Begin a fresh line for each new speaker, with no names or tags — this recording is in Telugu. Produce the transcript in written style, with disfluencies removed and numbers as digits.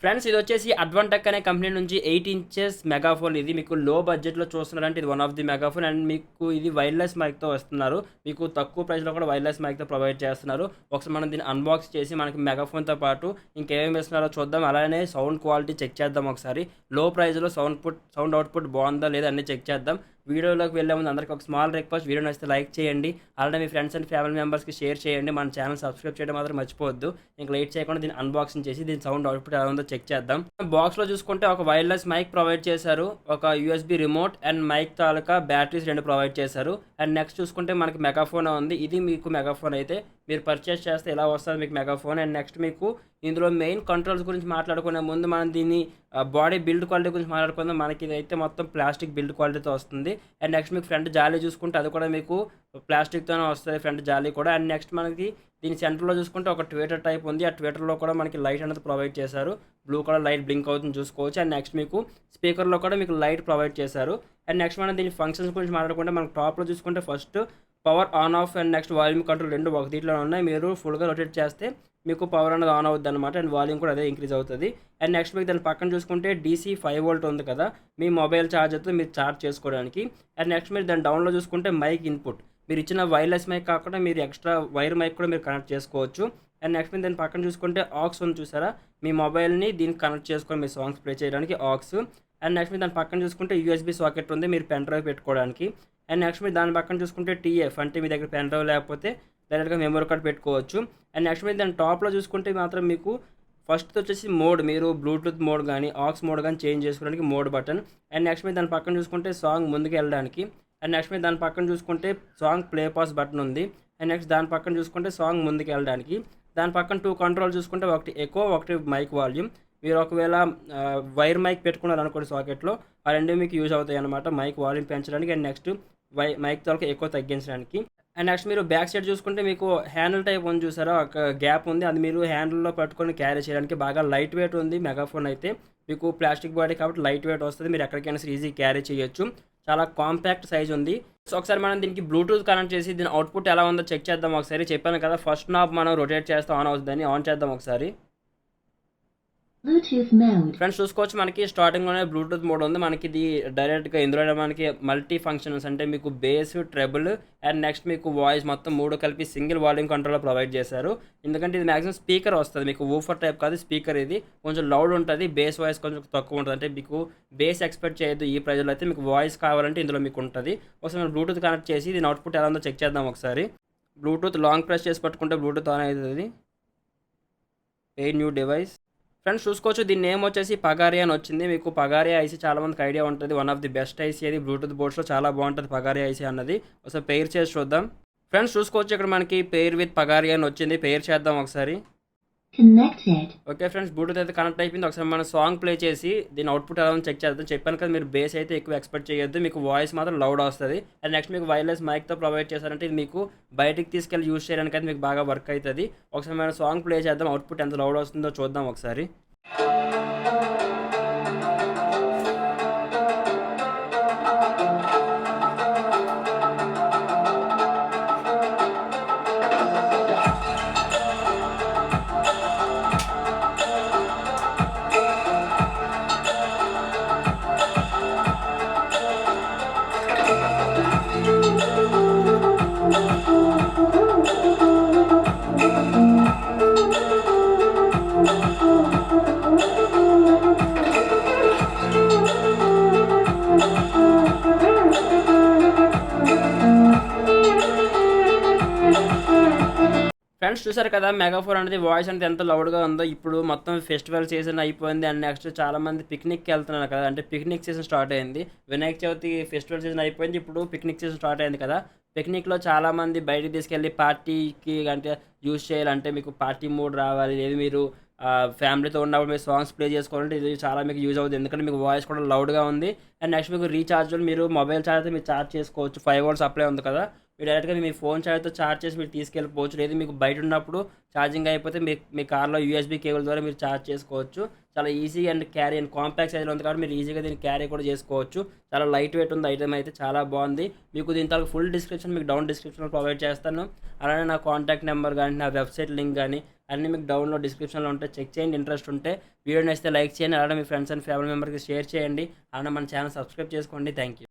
ఫ్రెండ్స్ ఇది వచ్చేసి అడ్వాంటెక్ అనే కంపెనీ నుంచి 8 ఇంచెస్ మెగాఫోన్. ఇది మీకు లో బడ్జెట్లో చూస్తున్నారంటే ఇది one of the megaphone. And మీకు ఇది వైర్లెస్ మైక్తో వస్తున్నారు. మీకు తక్కువ ప్రైస్లో కూడా వైర్లెస్ మైక్తో ప్రొవైడ్ చేస్తున్నారు. ఒకసారి మనం దీన్ని అన్బాక్స్ చేసి మనకి మెగాఫోన్తో పాటు ఇంకేమేమి ఇస్తున్నారో చూద్దాం. అలానే సౌండ్ క్వాలిటీ చెక్ చేద్దాం ఒకసారి. లో ప్రైస్లో సౌండ్ అవుట్పుట్ బాగుందా లేదా అన్నీ చెక్ చేద్దాం. వీడియోలోకి వెళ్ళే ముందు అందరికీ ఒక స్మాల్ రిక్వెస్ట్, వీడియో నచ్చితే లైక్ చేయండి. అలానే మీ ఫ్రెండ్స్ అండ్ ఫ్యామిలీ మెంబర్స్కి షేర్ చేయండి. మన ఛానల్ సబ్స్క్రైబ్ చేయడం మాత్రం మర్చిపోవద్దు. ఇంకా లేట్ చేయకుండా దీన్ని అన్బాక్సింగ్ చేసి దీని సౌండ్ అవుట్పుట్ ఎలా ఉందో చెక్ చేద్దాం. బాక్స్లో చూసుకుంటే ఒక వైర్లెస్ మైక్ ప్రొవైడ్ చేశారు, ఒక యూఎస్బీ రిమోట్ అండ్ మైక్ తాలూకా బ్యాటరీస్ 2 ప్రొవైడ్ చేశారు. అండ్ నెక్స్ట్ చూసుకుంటే మనకి మెగాఫోన్ ఉంది. ఇది మీకు మెగాఫోన్ అయితే మీరు పర్చేస్ చేస్తే ఇలా వస్తుంది మీకు మెగాఫోన్. అండ్ నెక్స్ట్ మీకు ఇందులో మెయిన్ కంట్రోల్స్ గురించి మాట్లాడుకునే ముందు మనం దీన్ని బాడీ బిల్డ్ క్వాలిటీ గురించి మాట్లాడుకుందాం. మనకి ఇది అయితే మొత్తం ప్లాస్టిక్ బిల్డ్ క్వాలిటీతో వస్తుంది. అండ్ నెక్స్ట్ మీకు ఫ్రంట్ జాలీ చూసుకుంటే అది కూడా మీకు ప్లాస్టిక్తోనే వస్తుంది, ఫ్రంట్ జాలీ కూడా. అండ్ నెక్స్ట్ మనకి దీని సెంటర్లో చూసుకుంటే ఒక ట్విటర్ టైప్ ఉంది. ఆ ట్విటర్లో కూడా మనకి లైట్ అనేది ప్రొవైడ్ చేశారు. బ్లూ కలర్ లైట్ బ్లింక్ అవుతుంది చూసుకోవచ్చు. అండ్ నెక్స్ట్ మీకు స్పీకర్లో కూడా మీకు లైట్ ప్రొవైడ్ చేశారు. అండ్ నెక్స్ట్ మనం దీని ఫంక్షన్స్ గురించి మాట్లాడుకుంటే మనకు టాప్లో చూసుకుంటే first power on off and next volume control 2 ఒక దీంట్లో ఉన్నాయి. మీరు ఫుల్గా రొటేట్ చేస్తే మీకు పవర్ అనేది ఆన్ అవుద్ది అనమాట. అండ్ వాల్యూమ్ కూడా అదే ఇంక్రీజ్ అవుతుంది. అండ్ నెక్స్ట్ మీకు దాని పక్కన చూసుకుంటే DC 5 వోల్ట్ ఉంది కదా, మీ మొబైల్ ఛార్జర్తో మీరు ఛార్జ్ చేసుకోవడానికి. అండ్ నెక్స్ట్ మీరు దాని డౌన్లో చూసుకుంటే మైక్ ఇన్పుట్, మీరు ఇచ్చిన వైర్లెస్ మైక్ కాకుండా మీరు ఎక్స్ట్రా వైర్ మైక్ కూడా మీరు కనెక్ట్ చేసుకోవచ్చు. అండ్ నెక్స్ట్ మీరు దాని పక్కన చూసుకుంటే ఆక్స్ ఉంది చూసారా, మీ మొబైల్ని దీనికి కనెక్ట్ చేసుకొని మీ సాంగ్స్ ప్లే చేయడానికి ఆక్స్. అండ్ నెక్స్ట్ మీరు దాని పక్కన చూసుకుంటే USB సాకెట్ ఉంది, మీరు పెన్ డ్రైవ్ పెట్టుకోవడానికి. అండ్ నెక్స్ట్ మీరు దాని పక్కన చూసుకుంటే TF అంటే మీ దగ్గర పెన్ డ్రైవ్ లేకపోతే డైరెక్ట్గా మెమరీ కార్డ్ పెట్టుకోవచ్చు. అండ్ నెక్స్ట్ మీరు దాని టాప్లో చూసుకుంటే మాత్రం మీకు ఫస్ట్ వచ్చేసి మోడ్, మీరు బ్లూటూత్ మోడ్ కానీ ఆక్స్ మోడ్ కానీ చేంజ్ చేసుకోవడానికి మోడ్ బటన్. అండ్ నెక్స్ట్ మీరు దాని పక్కన చూసుకుంటే సాంగ్ ముందుకు వెళ్ళడానికి. అండ్ నెక్స్ట్ మీరు దాని పక్కన చూసుకుంటే సాంగ్ ప్లే పాస్ బటన్ ఉంది. అండ్ నెక్స్ట్ దాని పక్కన చూసుకుంటే సాంగ్ ముందుకు వెళ్ళడానికి. దాని పక్కన 2 కంట్రోల్ చూసుకుంటే ఒకటి ఎకో, ఒకటి మైక్ వాల్యూమ్. మీరు ఒకవేళ వైర్ మైక్ పెట్టుకున్నారు అనుకోండి సాకెట్లో, ఆ 2 మీకు యూజ్ అవుతాయి అనమాట, మైక్ వాల్యూమ్ పెంచడానికి అండ్ నెక్స్ట్ మైక్ తాలూకా ఎక్కువ తగ్గించడానికి. అండ్ నెక్స్ట్ మీరు బ్యాక్ సైడ్ చూసుకుంటే మీకు హ్యాండిల్ టైప్ ఉంది చూసారా, ఒక గ్యాప్ ఉంది, అది మీరు హ్యాండిల్లో పట్టుకొని క్యారీ చేయడానికి. బాగా లైట్ వెయిట్ ఉంది మెగాఫోన్ అయితే. మీకు ప్లాస్టిక్ బాడీ కాబట్టి లైట్ వెయిట్ వస్తుంది, మీరు ఎక్కడికైనా సరే ఈజీ క్యారీ చేయొచ్చు. చాలా కాంపాక్ట్ సైజ్ ఉంది. సో ఒకసారి మనం దీనికి బ్లూటూత్ కనెక్ట్ చేసి దీని అవుట్పుట్ ఎలా ఉందో చెక్ చేద్దాం ఒకసారి. చెప్పాను కదా ఫస్ట్ నాబ్ మనం రొటేట్ చేస్తే ఆన్ అవుతుందని, ఆన్ చేద్దాం ఒకసారి. ఫ్రెండ్స్ చూసుకోవచ్చు మనకి స్టార్టింగ్లోనే బ్లూటూత్ మోడ్ ఉంది. మనకి ఇది డైరెక్ట్గా ఇందులో మనకి మల్టీ ఫంక్షన్స్ అంటే మీకు బేస్, ట్రెబుల్ అండ్ నెక్స్ట్ మీకు వాయిస్ మొత్తం 3 కలిపి సింగిల్ వాల్యూమ్ కంట్రోల్ ప్రొవైడ్ చేశారు. ఎందుకంటే ఇది మ్యాక్సిమం స్పీకర్ వస్తుంది, మీకు ఊఫర్ టైప్ కాదు స్పీకర్. ఇది కొంచెం లౌడ్ ఉంటుంది, బేస్ వాయిస్ కొంచెం తక్కువ ఉంటుంది. అంటే మీకు బేస్ ఎక్స్పెక్ట్ చేయొద్దు ఈ ప్రైజ్లో అయితే. మీకు వాయిస్ కావాలంటే ఇందులో మీకు ఉంటుంది. ఒకసారి మనం బ్లూటూత్ కనెక్ట్ చేసి దీని అవుట్పుట్ ఎలా ఉందో చెక్ చేద్దాం ఒకసారి. బ్లూటూత్ లాంగ్ ప్రెస్ చేసి పట్టుకుంటే బ్లూటూత్ ఆన్ అవుతుంది. Pair new device. ఫ్రెండ్స్ చూసుకోవచ్చు దీని నేమ్ వచ్చేసి పగారియా అని వచ్చింది. మీకు పగారియా ఐసీ చాలా మందికి ఐడియా ఉంటుంది, one of the best IC అది. బ్లూటూత్ బోర్డ్స్లో చాలా బాగుంటుంది పగారియా ఐసీ అన్నది. ఒకసారి పెయిర్ చేసి చూద్దాం. ఫ్రెండ్స్ చూసుకోవచ్చు ఇక్కడ మనకి పెయిర్ విత్ పగారియా అని వచ్చింది. పెయిర్ చేద్దాం ఒకసారి. ఓకే ఫ్రెండ్స్ బ్లూటూత్ అయితే కనెక్ట్ అయిపోయింది. ఒకసారి మనం సాంగ్ ప్లే చేసి దీని అవుట్పుట్ ఎలా చెక్ చేద్దాం. చెప్పాను కదా మీరు బేస్ అయితే ఎక్కువ ఎక్స్పెక్ట్ చేయొద్దు, మీకు వాయిస్ మాత్రం లౌడ్ వస్తుంది. అండ్ నెక్స్ట్ మీకు వైర్లెస్ మైక్తో ప్రొవైడ్ చేశారంటే ఇది మీకు బయటికి తీసుకెళ్ళి యూజ్ చేయడానికి అయితే మీకు బాగా వర్క్ అవుతుంది. ఒకసారి మనం సాంగ్ ప్లే చేద్దాం, అవుట్పుట్ ఎంత లౌడ్ వస్తుందో చూద్దాం ఒకసారి. ఫ్రెండ్స్ చూసారు కదా మెగాఫోన్ అనేది వాయిస్ అనేది ఎంత లౌడ్గా ఉందో. ఇప్పుడు మొత్తం ఫెస్టివల్ సీజన్ అయిపోయింది అండ్ నెక్స్ట్ చాలామంది పిక్నిక్కి వెళ్తున్నారు కదా, అంటే పిక్నిక్ సీజన్ స్టార్ట్ అయింది. వినాయక చవితి ఫెస్టివల్ సీజన్ అయిపోయింది, ఇప్పుడు పిక్నిక్ సీజన్ స్టార్ట్ అయింది కదా. పిక్నిక్లో చాలామంది బయటికి తీసుకెళ్ళి పార్టీకి అంటే యూజ్ చేయాలంటే మీకు పార్టీ మూడ్ రావాలి, లేదు మీరు ఫ్యామిలీతో ఉన్నప్పుడు మీరు సాంగ్స్ ప్లే చేసుకోవాలంటే ఇది చాలా మీకు యూజ్ అవుతుంది. ఎందుకంటే మీకు వాయిస్ కూడా లౌడ్గా ఉంది. అండ్ నెక్స్ట్ మీకు రీఛార్జ్, మీరు మొబైల్ ఛార్జర్తో మీరు ఛార్జ్ చేసుకోవచ్చు. 5 వోల్ట్ సప్లై ఉంది కదా, మీరు డైరెక్ట్గా మీ ఫోన్ ఛార్జ్తో ఛార్జ్ చేసి మీరు తీసుకెళ్ళిపోవచ్చు. లేదు మీకు బయట ఉన్నప్పుడు ఛార్జింగ్ అయిపోతే మీ కార్లో USB కేబుల్ ద్వారా మీరు ఛార్జ్ చేసుకోవచ్చు. చాలా easy and carry and compact సైజ్లో ఉంది కాబట్టి మీరు ఈజీగా దీన్ని క్యారీ కూడా చేసుకోవచ్చు. చాలా లైట్ వెయిట్ ఉంది ఐటమ్ అయితే, చాలా బాగుంది. మీకు దీని తర్వాత ఫుల్ డిస్క్రిప్షన్ మీకు డౌన్ డిస్క్రిప్షన్లో ప్రొవైడ్ చేస్తాను. అలానే నా కాంటాక్ట్ నెంబర్ కానీ నా వెబ్సైట్ లింక్ కానీ అన్నీ మీకు డౌన్లో డిస్క్రిప్షన్లో ఉంటే చెక్ చేయండి. ఇంట్రెస్ట్ ఉంటే వీడియో నచ్చితే లైక్ చేయండి, అలాగే మీ ఫ్రెండ్స్ అండ్ ఫ్యామిలీ మెంబర్కి షేర్ చేయండి, అలానే మన ఛానల్ సబ్స్క్రైబ్ చేసుకోండి. Thank you.